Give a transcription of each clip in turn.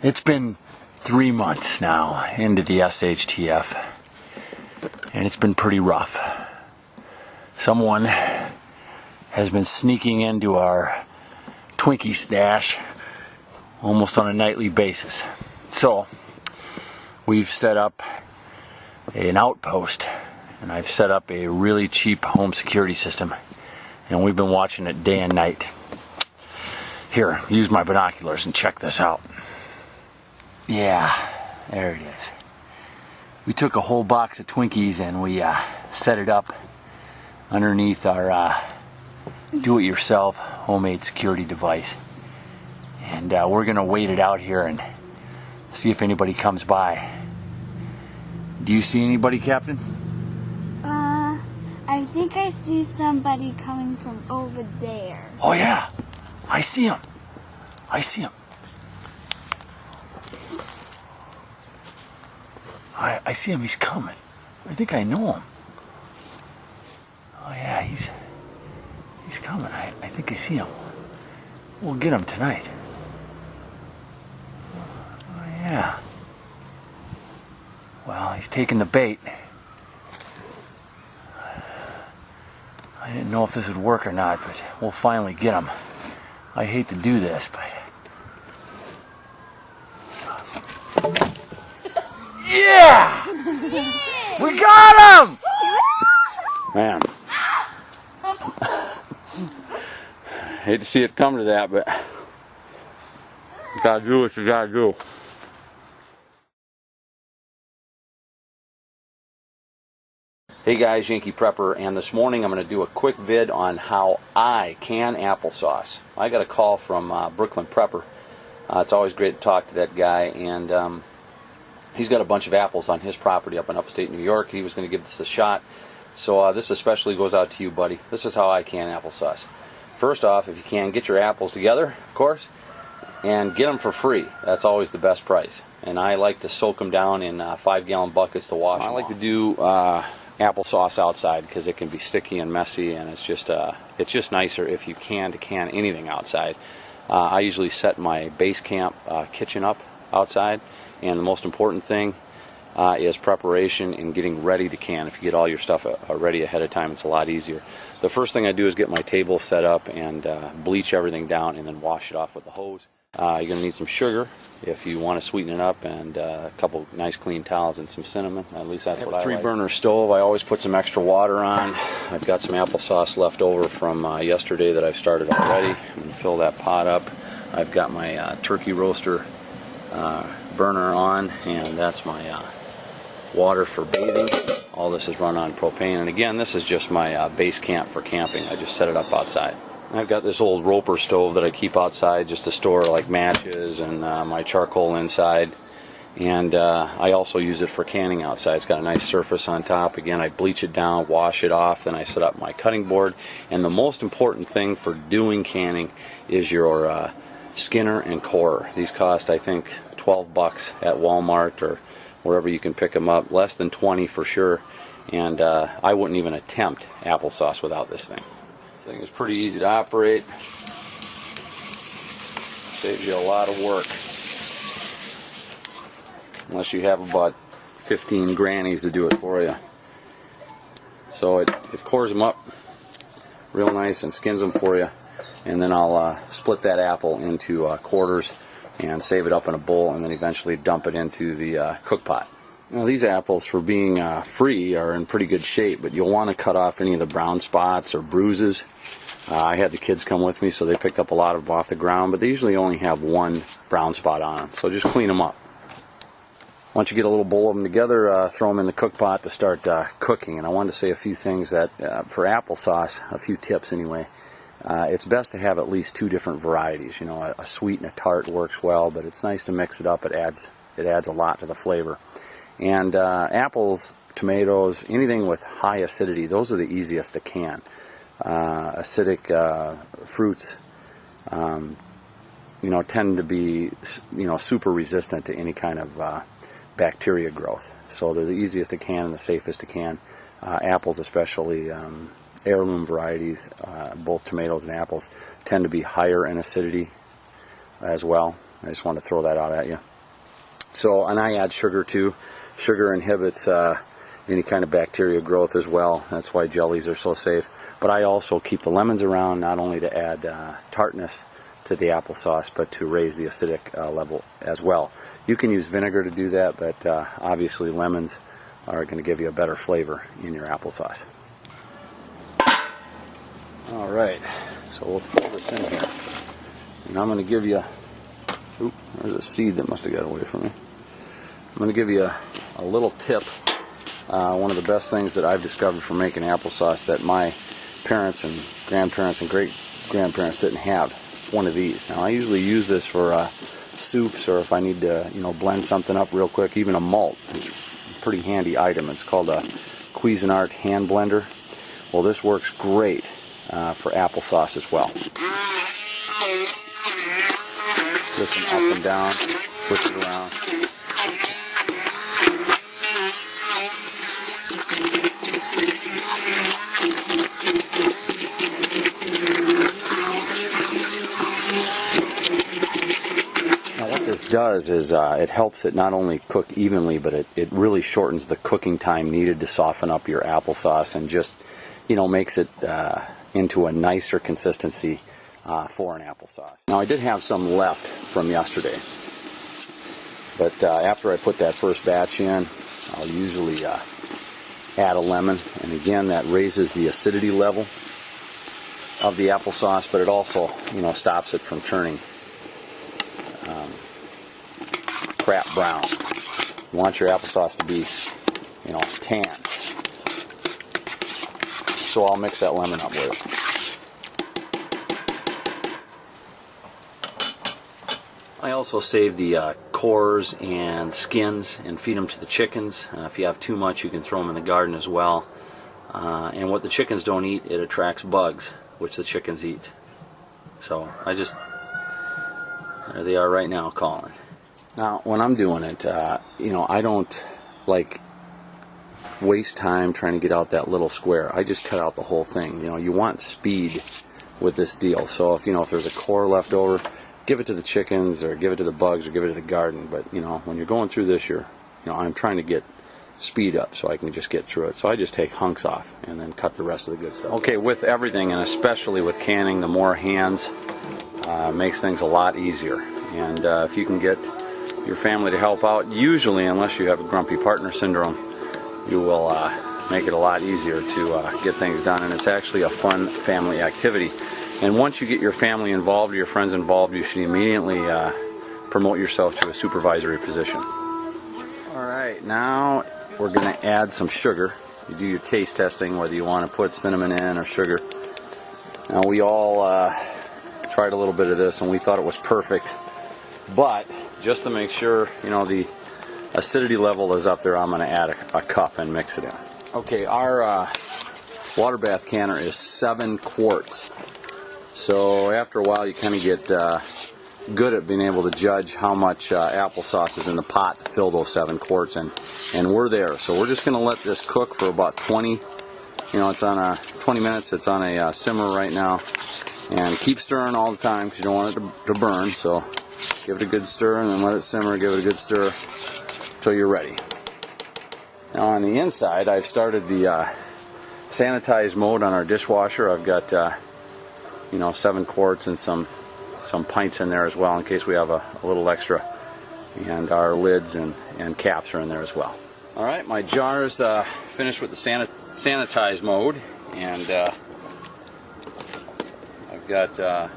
It's been 3 months now into the SHTF, and it's been pretty rough. Someone has been sneaking into our Twinkie stash almost on a nightly basis. So we've set up an outpost, and I've set up a really cheap home security system, and we've been watching it day and night. Here, use my binoculars and check this out. Yeah, there it is. We took a whole box of Twinkies and we set it up underneath our do-it-yourself homemade security device. And we're going to wait it out here and see if anybody comes by. Do you see anybody, Captain? I think I see somebody coming from over there. Oh yeah, I see him. I see him. I see him, he's coming. I think I know him. Oh yeah, he's coming. I think I see him. We'll get him tonight. Oh yeah. Well, he's taking the bait. I didn't know if this would work or not, but we'll finally get him. I hate to do this, but... Yeah! We got him! Man. Hate to see it come to that, but you gotta do what you gotta do. Hey guys, Yankee Prepper, and this morning I'm going to do a quick vid on how I can applesauce. I got a call from Brooklyn Prepper. It's always great to talk to that guy, and he's got a bunch of apples on his property up in upstate New York. He was going to give this a shot, so this especially goes out to you, buddy. This is how I can applesauce. First off, if you can, get your apples together, of course, and get them for free. That's always the best price. And I like to soak them down in 5-gallon buckets to wash them. I like to do applesauce outside because it can be sticky and messy, and it's just nicer if you can anything outside. I usually set my base camp kitchen up outside, and the most important thing is preparation and getting ready to can. If you get all your stuff ready ahead of time, it's a lot easier. The first thing I do is get my table set up and bleach everything down and then wash it off with the hose. You're going to need some sugar if you want to sweeten it up, and a couple nice clean towels and some cinnamon. At least that's what I like. 3-burner stove. I always put some extra water on. I've got some applesauce left over from yesterday that I've started already. I'm going to fill that pot up. I've got my turkey roaster burner on, and that's my water for bathing. All this is run on propane, and again, this is just my base camp for camping. I just set it up outside. I've got this old Roper stove that I keep outside just to store like matches and my charcoal inside, and I also use it for canning outside. It's got a nice surface on top. Again, I bleach it down, wash it off, then I set up my cutting board, and the most important thing for doing canning is your skinner and corer. These cost, I think, $12 at Walmart or wherever you can pick them up, less than 20 for sure, and I wouldn't even attempt applesauce without this thing. This thing is pretty easy to operate. Saves you a lot of work. Unless you have about 15 grannies to do it for you. So it cores them up real nice and skins them for you. And then I'll split that apple into quarters and save it up in a bowl, and then eventually dump it into the cook pot. Now these apples, for being free, are in pretty good shape, but you'll want to cut off any of the brown spots or bruises. I had the kids come with me, so they picked up a lot of them off the ground, but they usually only have one brown spot on them, so just clean them up. Once you get a little bowl of them together, throw them in the cook pot to start cooking. And I wanted to say a few things that for applesauce, a few tips anyway. It's best to have at least 2 different varieties. You know, a sweet and a tart works well, but it's nice to mix it up. It adds a lot to the flavor. And apples, tomatoes, anything with high acidity, those are the easiest to can. Acidic fruits, tend to be, super resistant to any kind of bacteria growth. So they're the easiest to can and the safest to can. Apples, especially. Heirloom varieties, both tomatoes and apples, tend to be higher in acidity as well. I just wanted to throw that out at you. So, and I add sugar too. Sugar inhibits any kind of bacteria growth as well. That's why jellies are so safe. But I also keep the lemons around not only to add tartness to the applesauce, but to raise the acidic level as well. You can use vinegar to do that, but obviously lemons are going to give you a better flavor in your applesauce. All right, so we'll pour this in here. And I'm going to give you, oop, there's a seed that must have got away from me. I'm going to give you a little tip. One of the best things that I've discovered from making applesauce that my parents and grandparents and great-grandparents didn't have. It's one of these. Now I usually use this for soups, or if I need to, blend something up real quick, even a malt. It's a pretty handy item. It's called a Cuisinart hand blender. Well, this works great for applesauce as well. Listen up and down, switch it around. This does is it helps it not only cook evenly, but it really shortens the cooking time needed to soften up your applesauce, and just makes it into a nicer consistency for an applesauce. Now I did have some left from yesterday, but after I put that first batch in, I'll usually add a lemon, and again that raises the acidity level of the applesauce, but it also stops it from turning crap brown. You want your applesauce to be, tan. So I'll mix that lemon up with it. I also save the cores and skins and feed them to the chickens. If you have too much, you can throw them in the garden as well. And what the chickens don't eat, it attracts bugs, which the chickens eat. So there they are right now calling. Now, when I'm doing it, I don't waste time trying to get out that little square. I just cut out the whole thing. You want speed with this deal. So if there's a core left over, give it to the chickens, or give it to the bugs, or give it to the garden. But when you're going through this, I'm trying to get speed up so I can just get through it. So I just take hunks off and then cut the rest of the good stuff. Okay, with everything, and especially with canning, the more hands makes things a lot easier. And if you can get your family to help out, usually, unless you have a grumpy partner syndrome, you will make it a lot easier to get things done, and it's actually a fun family activity. And once you get your family involved or your friends involved, you should immediately promote yourself to a supervisory position. Alright, now we're going to add some sugar. You do your taste testing whether you want to put cinnamon in or sugar. Now we all tried a little bit of this and we thought it was perfect, but just to make sure the acidity level is up there, I'm going to add a cup and mix it in. Okay, our water bath canner is 7 quarts. So after a while you kind of get good at being able to judge how much applesauce is in the pot to fill those 7 quarts, and we're there. So we're just going to let this cook for about 20 it's on 20 minutes. It's on a simmer right now, and keep stirring all the time because you don't want it to burn. So give it a good stir and then let it simmer. Give it a good stir until you're ready. Now on the inside, I've started the sanitize mode on our dishwasher. I've got 7 quarts and some pints in there as well in case we have a little extra, and our lids and caps are in there as well. Alright, my jar's finished with the sanitize mode, and I've got my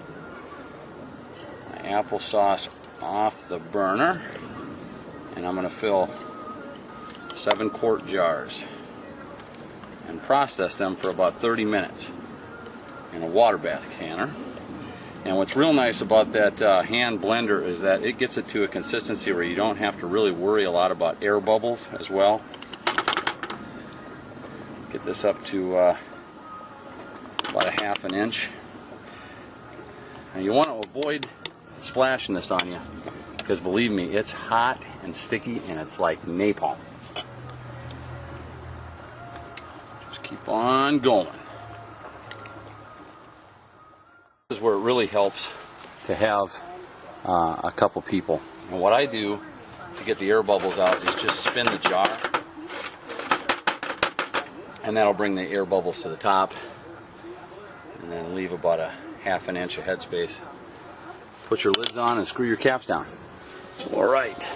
applesauce off the burner, and I'm going to fill 7 quart jars and process them for about 30 minutes in a water bath canner. And what's real nice about that hand blender is that it gets it to a consistency where you don't have to really worry a lot about air bubbles as well. Get this up to about a ½ an inch. Now you want to avoid splashing this on you, because believe me, it's hot and sticky and it's like napalm. Just keep on going. This is where it really helps to have a couple people. And what I do to get the air bubbles out is just spin the jar, and that'll bring the air bubbles to the top, and then leave about a ½ inch of headspace. Put your lids on and screw your caps down. Alright.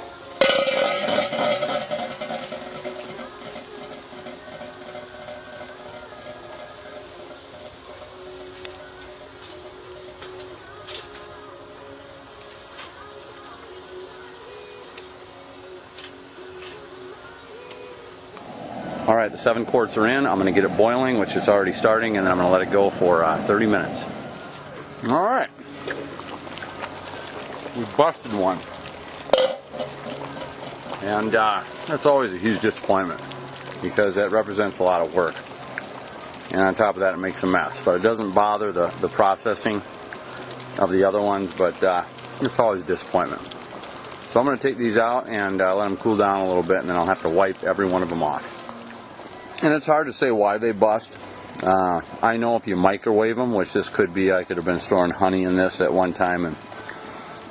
Alright, the 7 quarts are in. I'm going to get it boiling, which it's already starting, and then I'm going to let it go for 30 minutes. Alright. We busted one. And that's always a huge disappointment, because that represents a lot of work. And on top of that, it makes a mess. But it doesn't bother the processing of the other ones, but it's always a disappointment. So I'm going to take these out and let them cool down a little bit, and then I'll have to wipe every one of them off. And it's hard to say why they bust. I know if you microwave them, which this could be, I could have been storing honey in this at one time, and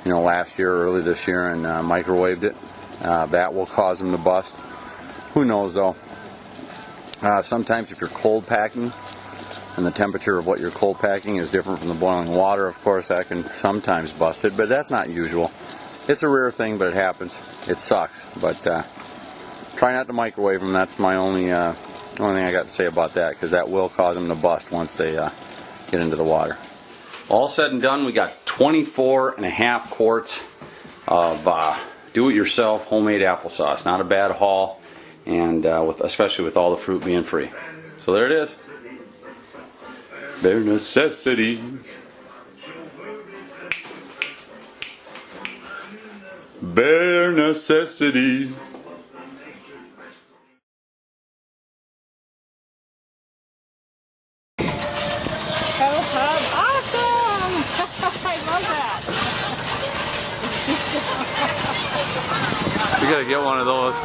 last year or early this year, and microwaved it. That will cause them to bust. Who knows though? Sometimes if you're cold packing, and the temperature of what you're cold packing is different from the boiling water, of course that can sometimes bust it, but that's not usual. It's a rare thing, but it happens. It sucks, but try not to microwave them. That's my only thing I got to say about that, because that will cause them to bust once they get into the water. All said and done, we got 24.5 quarts of do-it-yourself homemade applesauce. Not a bad haul, and especially with all the fruit being free. So there it is. Bare necessities. Bare necessities. Awesome! I love that. We gotta get one of those.